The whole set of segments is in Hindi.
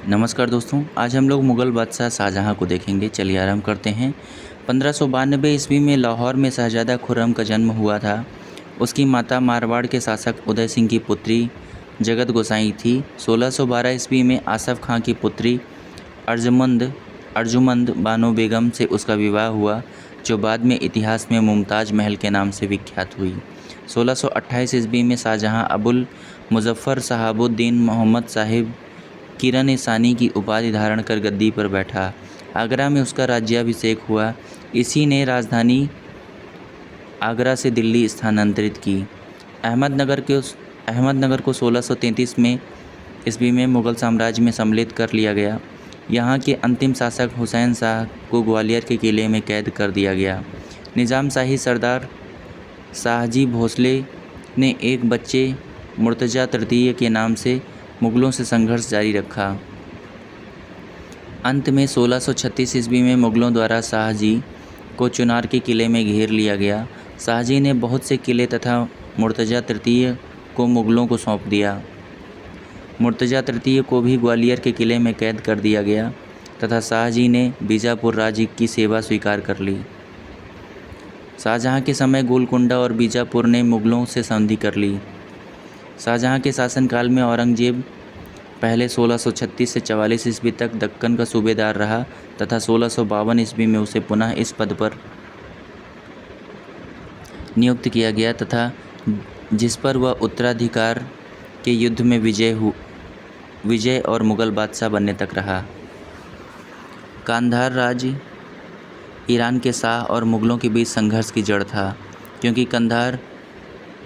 नमस्कार दोस्तों, आज हम लोग मुग़ल बादशाह शाहजहाँ को देखेंगे। चलिए आरंभ करते हैं। 1592 ईस्वी में लाहौर में शहज़ादा खुर्रम का जन्म हुआ था। उसकी माता मारवाड़ के शासक उदय सिंह की पुत्री जगत गोसाई थी। 1612 ईस्वी में आसफ़ खां की पुत्री अर्जुमंद बानो बेगम से उसका विवाह हुआ, जो बाद में इतिहास में मुमताज़ महल के नाम से विख्यात हुई। 1628 ईस्वी में शाहजहाँ अबुल मुज़फ़्फ़र शहाबुद्दीन मोहम्मद साहिब किरण सानी की उपाधि धारण कर गद्दी पर बैठा। आगरा में उसका राज्याभिषेक हुआ। इसी ने राजधानी आगरा से दिल्ली स्थानांतरित की। अहमदनगर को 1633 में ईस्वी में मुग़ल साम्राज्य में सम्मिलित कर लिया गया। यहाँ के अंतिम शासक हुसैन शाह को ग्वालियर के किले में कैद कर दिया गया। निज़ाम शाही सरदार शाहजी भोसले ने एक बच्चे मुर्तज़ा तृतीय के नाम से मुग़लों से संघर्ष जारी रखा। अंत में 1636 ईस्वी में मुग़लों द्वारा शाहजी को चुनार के किले में घेर लिया गया। शाहजी ने बहुत से किले तथा मुर्तज़ा तृतीय को मुग़लों को सौंप दिया। मुर्तज़ा तृतीय को भी ग्वालियर के किले में कैद कर दिया गया तथा शाहजी ने बीजापुर राज्य की सेवा स्वीकार कर ली। शाहजहाँ के समय गोलकुंडा और बीजापुर ने मुग़लों से संधि कर ली। शाहजहाँ के शासनकाल में औरंगजेब पहले 1636 से 44 ईस्वी तक दक्कन का सूबेदार रहा तथा 1652 ईस्वी में उसे पुनः इस पद पर नियुक्त किया गया तथा जिस पर वह उत्तराधिकार के युद्ध में विजय और मुग़ल बादशाह बनने तक रहा। कांधार राज्य ईरान के शाह और मुग़लों के बीच संघर्ष की जड़ था, क्योंकि कंधार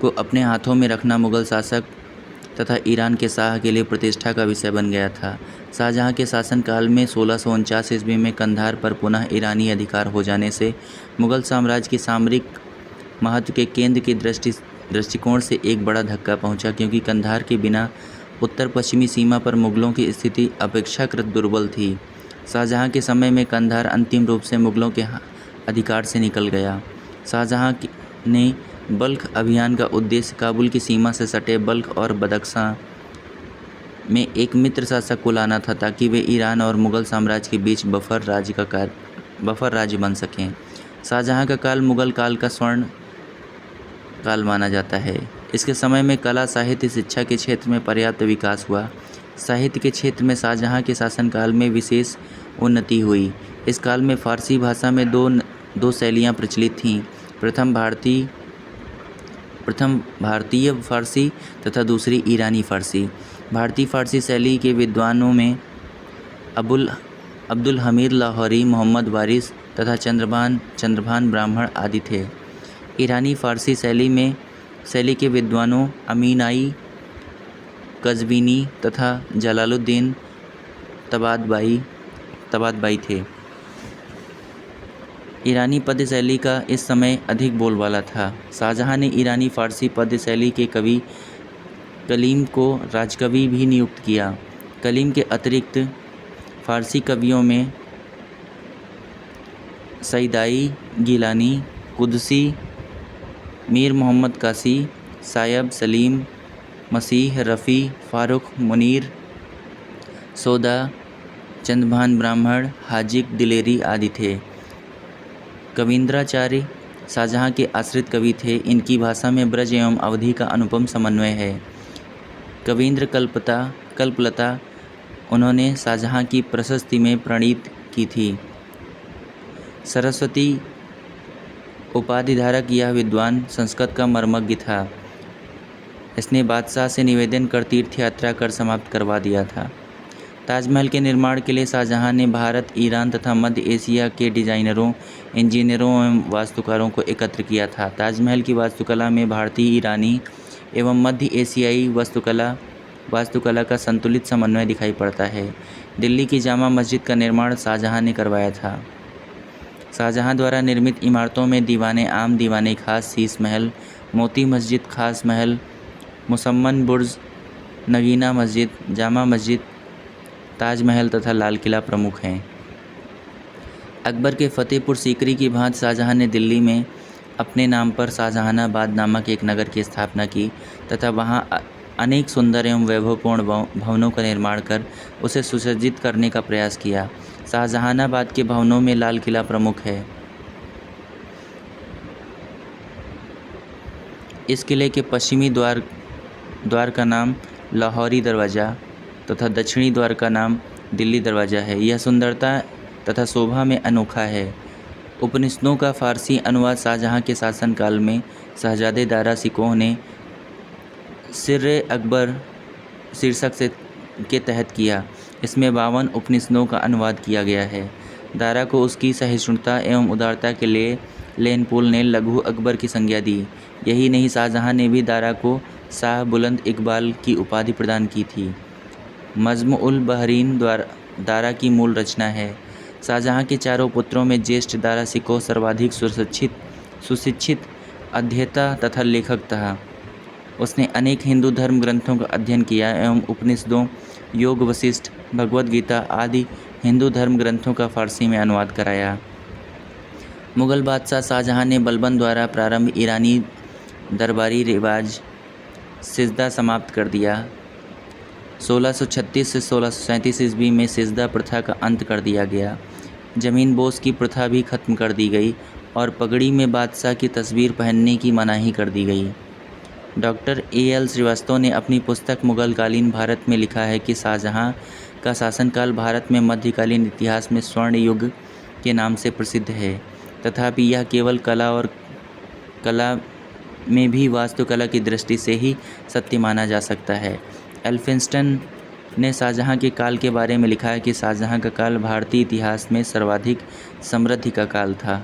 को अपने हाथों में रखना मुग़ल शासक तथा ईरान के शाह के लिए प्रतिष्ठा का विषय बन गया था। शाहजहाँ के शासनकाल में 1649 ईस्वी में कंधार पर पुनः ईरानी अधिकार हो जाने से मुग़ल साम्राज्य के सामरिक महत्व के केंद्र के दृष्टिकोण से एक बड़ा धक्का पहुंचा, क्योंकि कंधार के बिना उत्तर पश्चिमी सीमा पर मुग़लों की स्थिति अपेक्षाकृत दुर्बल थी। शाहजहाँ के समय में कंधार अंतिम रूप से मुग़लों के अधिकार से निकल गया। शाहजहाँ ने बल्ख अभियान का उद्देश्य काबुल की सीमा से सटे बल्ख और बदख्शां में एक मित्र शासक को लाना था, ताकि वे ईरान और मुग़ल साम्राज्य के बीच बफर राज्य बन सकें। शाहजहाँ का काल मुग़ल काल का स्वर्ण काल माना जाता है। इसके समय में कला, साहित्य, शिक्षा के क्षेत्र में पर्याप्त विकास हुआ। साहित्य के क्षेत्र में शाहजहाँ के शासनकाल में विशेष उन्नति हुई। इस काल में फ़ारसी भाषा में दो शैलियाँ प्रचलित थीं। प्रथम भारतीय फ़ारसी तथा दूसरी ईरानी फ़ारसी। भारतीय फ़ारसी शैली के विद्वानों में अब्दुल हमीद लाहौरी, मोहम्मद वारिस तथा चंद्रभान ब्राह्मण आदि थे। ईरानी फ़ारसी शैली के विद्वानों अमीन-आई कज़वीनी तथा जलालुद्दीन तबातबाई थे। ईरानी पद्य शैली का इस समय अधिक बोलबाला था। शाहजहाँ ने ईरानी फ़ारसी पद्य शैली के कवि कलीम को राजकवि भी नियुक्त किया। कलीम के अतिरिक्त फ़ारसी कवियों में सईदाई, गिलानी, कुदसी, मीर मोहम्मद कासी, सायब, सलीम, मसीह, रफ़ी, फ़ारुख, मुनीर, सौदा, चंद्रभान ब्राह्मण, हाजिक दिलेरी आदि थे। कवींद्राचार्य शाहजहाँ के आश्रित कवि थे। इनकी भाषा में ब्रज एवं अवधी का अनुपम समन्वय है। कवींद्र कल्पलता उन्होंने शाहजहाँ की प्रशस्ति में प्रणीत की थी। सरस्वती उपाधिधारक यह विद्वान संस्कृत का मर्मज्ञ था। इसने बादशाह से निवेदन कर तीर्थ यात्रा कर समाप्त करवा दिया था। ताजमहल के निर्माण के लिए शाहजहाँ ने भारत, ईरान तथा मध्य एशिया के डिज़ाइनरों, इंजीनियरों एवं वास्तुकारों को एकत्र किया था। ताजमहल की वास्तुकला में भारतीय, ईरानी एवं मध्य एशियाई वास्तुकला का संतुलित समन्वय दिखाई पड़ता है। दिल्ली की जामा मस्जिद का निर्माण शाहजहाँ ने करवाया था। शाहजहाँ द्वारा निर्मित इमारतों में दीवाने आम, दीवाने खास, शीश महल, मोती मस्जिद, खास महल, मुसम्मन बुर्ज, नगीना मस्जिद, जामा मस्जिद, ताजमहल तथा लाल किला प्रमुख हैं। अकबर के फतेहपुर सीकरी की भांति शाहजहाँ ने दिल्ली में अपने नाम पर शाहजहानाबाद नामक एक नगर की स्थापना की तथा वहाँ अनेक सुंदर एवं वैभवपूर्ण भवनों का निर्माण कर उसे सुसज्जित करने का प्रयास किया। शाहजहानाबाद के भवनों में लाल किला प्रमुख है। इस किले के पश्चिमी द्वार का नाम लाहौरी दरवाज़ा तथा दक्षिणी द्वार का नाम दिल्ली दरवाज़ा है। यह सुंदरता तथा शोभा में अनोखा है। उपनिषदों का फ़ारसी अनुवाद शाहजहां के शासनकाल में शहजादे दारा शिकोह ने सिर्रे अकबर शीर्षक से के तहत किया। इसमें 52 उपनिषदों का अनुवाद किया गया है। दारा को उसकी सहिष्णुता एवं उदारता के लिए लेनपोल ने लघु अकबर की संज्ञा दी। यही नहीं, शाहजहां ने भी दारा को शाह बुलंद इकबाल की उपाधि प्रदान की थी। मजमुउल बहरीन दारा की मूल रचना है। शाहजहां के चारों पुत्रों में ज्येष्ठ दारा शिकोह सर्वाधिक सुशिक्षित अध्येता तथा लेखक था। उसने अनेक हिंदू धर्म ग्रंथों का अध्ययन किया एवं उपनिषदों, योग वशिष्ठ, भगवद गीता आदि हिंदू धर्म ग्रंथों का फ़ारसी में अनुवाद कराया। मुग़ल बादशाह शाहजहां ने बलबन द्वारा प्रारंभ ईरानी दरबारी रिवाज सिजदा समाप्त कर दिया। 1636 से 1637 ईस्वी में सिजदा प्रथा का अंत कर दिया गया। ज़मीन बोस की प्रथा भी खत्म कर दी गई और पगड़ी में बादशाह की तस्वीर पहनने की मनाही कर दी गई। Doctor A.L. श्रीवास्तव ने अपनी पुस्तक मुग़लकालीन भारत में लिखा है कि शाहजहां का शासनकाल भारत में मध्यकालीन इतिहास में स्वर्ण युग के नाम से प्रसिद्ध है। तथापि यह केवल कला में भी वास्तुकला की दृष्टि से ही सत्य माना जा सकता है। एल्फिंस्टन ने शाहजहां के काल के बारे में लिखा है कि शाहजहां का काल भारतीय इतिहास में सर्वाधिक समृद्धि का काल था।